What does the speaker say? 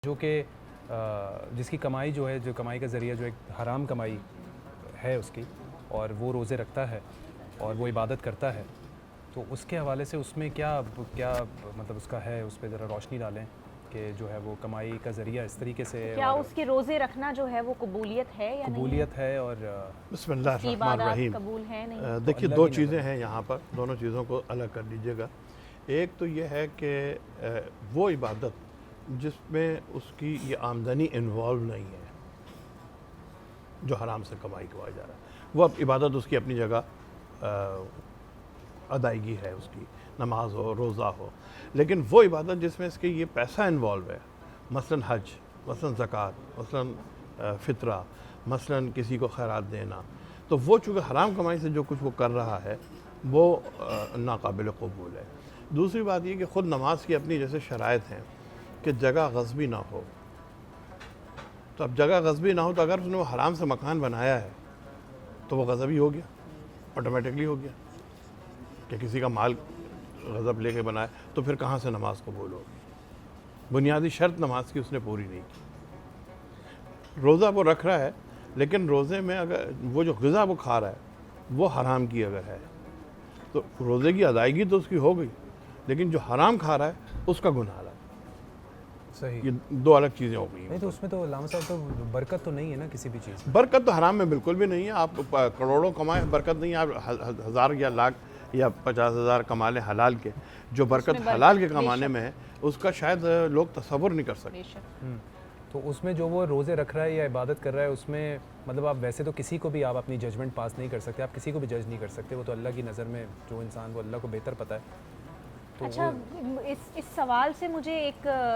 جو کہ جس کی کمائی جو ہے، جو کمائی کا ذریعہ جو ایک حرام کمائی ہے اس کی، اور وہ روزے رکھتا ہے اور وہ عبادت کرتا ہے، تو اس کے حوالے سے اس میں کیا مطلب اس کا ہے، اس پہ ذرا روشنی ڈالیں کہ جو ہے وہ کمائی کا ذریعہ اس طریقے سے کیا اور اس کے روزے رکھنا جو ہے وہ قبولیت ہے یا نہیں؟ قبولیت ہے اور بسم اللہ اس کی الرحمن عبادات الرحیم۔ قبول ہیں نہیں؟ دیکھیے اللہ دو کی نظر چیزیں ہیں یہاں پر، دونوں چیزوں کو الگ کر لیجئے گا۔ ایک تو یہ ہے کہ وہ عبادت جس میں اس کی یہ آمدنی انوالو نہیں ہے، جو حرام سے کمائی کمایا جا رہا ہے، وہ اب عبادت اس کی اپنی جگہ ادائیگی ہے، اس کی نماز ہو، روزہ ہو، لیکن وہ عبادت جس میں اس کے یہ پیسہ انوالو ہے، مثلا حج، مثلا زکوٰۃ، مثلا فطرہ، مثلا کسی کو خیرات دینا، تو وہ چونکہ حرام کمائی سے جو کچھ وہ کر رہا ہے وہ ناقابل قبول ہے۔ دوسری بات یہ کہ خود نماز کی اپنی جیسے شرائط ہیں کہ جگہ غصبی نہ ہو، تو اب جگہ غصبی نہ ہو تو اگر اس نے وہ حرام سے مکان بنایا ہے تو وہ غصبی ہو گیا، آٹومیٹکلی ہو گیا کہ کسی کا مال غصب لے کے بنایا، تو پھر کہاں سے نماز قبول ہوگی؟ بنیادی شرط نماز کی اس نے پوری نہیں کی۔ روزہ وہ رکھ رہا ہے لیکن روزے میں اگر وہ جو غذا وہ کھا رہا ہے وہ حرام کی اگر ہے تو روزے کی ادائیگی تو اس کی ہو گئی، لیکن جو حرام کھا رہا ہے اس کا گناہ ہے۔ صحیح، یہ دو الگ چیزیں ہو گئی ہیں۔ نہیں تو اس میں تو علامہ صاحب تو برکت تو نہیں ہے نا کسی بھی چیز میں۔ برکت تو حرام میں بالکل بھی نہیں ہے، آپ کروڑوں کمائیں برکت نہیں ہے، آپ ہزار یا لاکھ یا 50,000 کما لیں حلال کے، جو برکت حلال کے کمانے میں ہے اس کا شاید لوگ تصور نہیں کر سکتے۔ تو اس میں جو وہ روزے رکھ رہا ہے یا عبادت کر رہا ہے اس میں مطلب آپ ویسے تو کسی کو بھی آپ اپنی ججمنٹ پاس نہیں کر سکتے، آپ کسی کو بھی جج نہیں کر سکتے، وہ تو اللہ کی نظر میں جو انسان وہ اللہ کو بہتر پتہ ہے۔ اچھا، اس سوال سے مجھے ایک